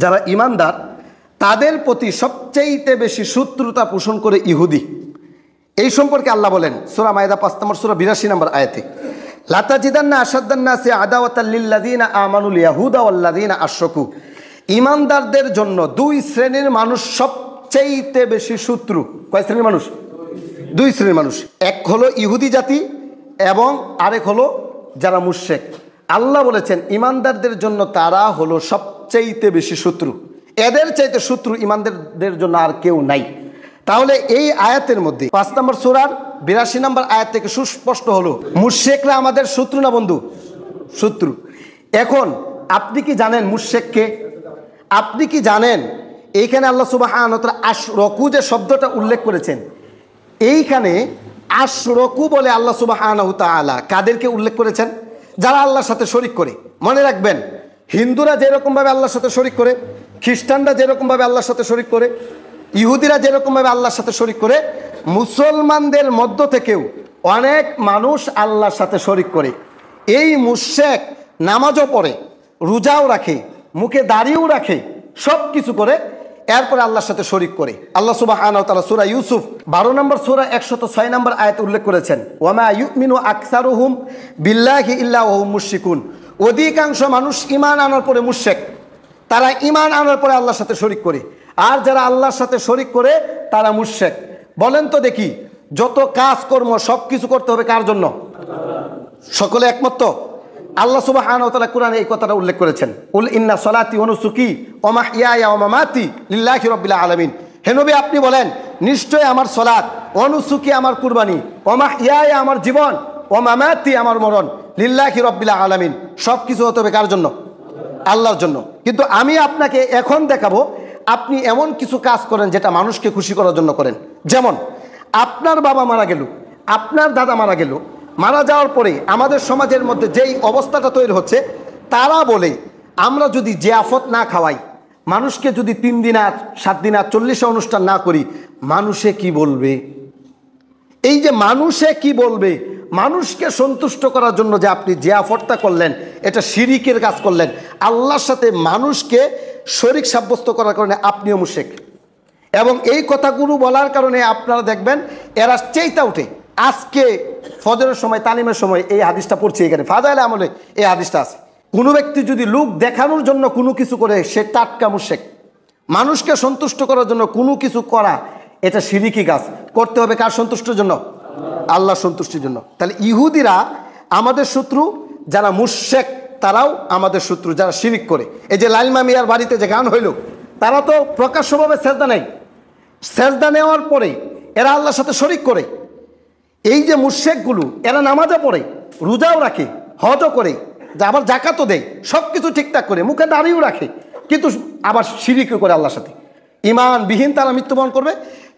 যারা ইমানদার তাদের প্রতি সবচেয়ে বেশি শত্রুতা পোষণ করে ইহুদি। এই সম্পর্কে আল্লাহ বলেন সূরা মায়েদা 5 নম্বর সূরা 82 নম্বর আয়াতে, লাতাজিদান্না আশাদ্দান্নাসি আদাওয়াতাল লিল্লাযিনা আমানুল ইয়াহুদা ওয়াল্লাযিনা আশরাকু। ইমানদারদের জন্য দুই শ্রেণীর মানুষ সবচেয়ে বেশি শত্রু। কয় শ্রেণীর মানুষ? দুই শ্রেণীর মানুষ। এক হলো ইহুদি জাতি এবং আরেক হলো যারা মুশরিক। আল্লাহ বলেছেন ইমানদারদের জন্য তারা হলো সবচেয়ে বেশি শত্রু, এদের চাইতে শত্রু ইমানদারদের জন্য আর কেউ নাই। তাহলে এই আয়াতের মধ্যে 5 নম্বর সূরার 82 নম্বর আয়াত থেকে সুস্পষ্ট হলো মুশরিকরা আমাদের শত্রু না বন্ধু? শত্রু। এখন আপনি কি জানেন মুশরিককে? আপনি কি জানেন এইখানে আল্লাহ সুবহানাহু ওয়া তাআলা আশরাকু যে শব্দটা উল্লেখ করেছেন, এইখানে আশরাকু বলে আল্লাহ সুবহানাহু ওয়া তাআলা কাদেরকে উল্লেখ করেছেন? যারা আল্লাহর সাথে শরীক করে। মনে রাখবেন, হিন্দুরা যেরকমভাবে আল্লাহর সাথে শরীক করে, খ্রিস্টানরা যেরকমভাবে আল্লাহর সাথে শরীক করে, ইহুদিরা যেরকমভাবে আল্লাহর সাথে শরীক করে, মুসলমানদের মধ্য থেকেও অনেক মানুষ আল্লাহর সাথে শরীক করে। এই মুশরিক নামাজও পড়ে, রোজাও রাখে, মুখে দাড়িও রাখে, সব কিছু করে, এরপরে আল্লাহর সাথে শরীক করে। আল্লাহ সুবহানাহু ওয়া তাআলা সূরা ইউসুফ 12 নম্বর সূরা 106 নম্বর আয়াত উল্লেখ করেছেন, ওয়ামা ইউমিনু আকসারুহুম বিল্লাহি ইল্লা ওয়া হুম মুশরিকুন। অধিকাংশ মানুষ ঈমান আনার পরে মুশরিক, তারা ঈমান আনার পরে আল্লাহর সাথে শরীক করে। আর যারা আল্লাহর সাথে শরীক করে তারা মুশরিক। বলেন তো দেখি, যত কাজকর্ম সব কিছু করতে হবে কার জন্য? সকলে একমত তো? আল্লাহ সুবহানাহু ওয়া তাআলা কোরআনে এই কথাটা উল্লেখ করেছেন, কুল ইন্না সলাতি ওয়া নুসুকি ওয়া মাহইয়ায়া ওয়া মামাতি লিল্লাহি রাব্বিল আলামিন। হে নবী আপনি বলেন, নিশ্চয় আমার সালাত, ওয়া নুসুকি আমার কুরবানি, ওয়া মাহইয়ায়া আমার জীবন, ওয়া মামাতি আমার মরণ, লিল্লাহি রাব্বিল আলামিন। সব কিছু হতে হবে কার জন্য? আল্লাহর জন্য। কিন্তু আমি আপনাকে এখন দেখাবো আপনি এমন কিছু কাজ করেন যেটা মানুষকে খুশি করার জন্য করেন। যেমন আপনার বাবা মারা গেল, আপনার দাদা মারা গেল, মারা যাওয়ার পরে আমাদের সমাজের মধ্যে যেই অবস্থাটা তৈরি হচ্ছে, তারা বলে আমরা যদি জিয়াফত না খাওয়াই, মানুষকে যদি 3 দিন আর 7 দিন আর 40 অনুষ্ঠান না করি, মানুষে কি বলবে? এই যে মানুষে কি বলবে, মানুষকে সন্তুষ্ট করার জন্য যে আপনি জিয়াফতটা করলেন, এটা শিরিকের কাজ করলেন। আল্লাহর সাথে মানুষকে শরীক সাব্যস্ত করার কারণে আপনিও মুশরিক। এবং এই কথাগুলো বলার কারণে আপনারা দেখবেন এরা চেইতা উঠে। আজকে ফজরের সময়, তালিমের সময় এই হাদিসটা পড়ছি, এখানে ফাজাইলে আমলে এই হাদিসটা আছে। কোনো ব্যক্তি যদি লোক দেখানোর জন্য কোনো কিছু করে, সে টাটকা মুশরিক। মানুষকে সন্তুষ্ট করার জন্য কোনো কিছু করা, এটা শিরিকি কাজ। করতে হবে কার সন্তুষ্টির জন্য? আল্লাহর সন্তুষ্টির জন্য। তাহলে ইহুদিরা আমাদের শত্রু, যারা মুশরিক তারাও আমাদের শত্রু, যারা শিরিক করে। এই যে লাইলমা মিয়ার বাড়িতে যে গান হইল, তারা তো প্রকাশ্যভাবে সেজদা নেয়, সেজদা নেওয়ার পরে এরা আল্লাহর সাথে শরিক করে। এই যে মুশরিকগুলো, এরা নামাজও পড়ে, রোজাও রাখে, হজও করে, আবার জাকাতও দেয়, সব কিছু ঠিকঠাক করে, মুখে দাড়িও রাখে, কিন্তু আবার শিরিকও করে আল্লাহর সাথে। ঈমানবিহীন তারা মৃত্যুবরণ করবে,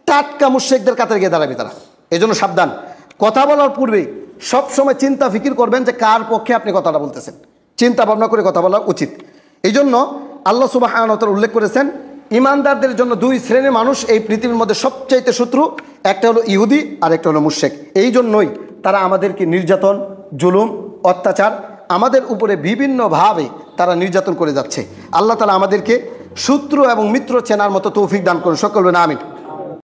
টাটকা মুশরিকদের কাতারে গিয়ে দাঁড়াবে তারা। এই জন্য সাবধান। কথা বলার পূর্বে সবসময় চিন্তা ফিকির করবেন যে কার পক্ষে আপনি কথাটা বলতেছেন, চিন্তা ভাবনা করে কথা বলা উচিত। এই জন্য আল্লাহ সুবহানাহু ওয়া তাআলা উল্লেখ করেছেন ইমানদারদের জন্য দুই শ্রেণীর মানুষ এই পৃথিবীর মধ্যে সবচাইতে শত্রু, একটা হলো ইহুদি আর একটা হলো মুশরিক। এই জন্যই তারা আমাদেরকে নির্যাতন, জুলুম, অত্যাচার আমাদের উপরে বিভিন্নভাবে তারা নির্যাতন করে যাচ্ছে। আল্লাহ তাআলা আমাদেরকে শত্রু এবং মিত্র চেনার মতো তৌফিক দান করুন। সকল বলেন আমিন।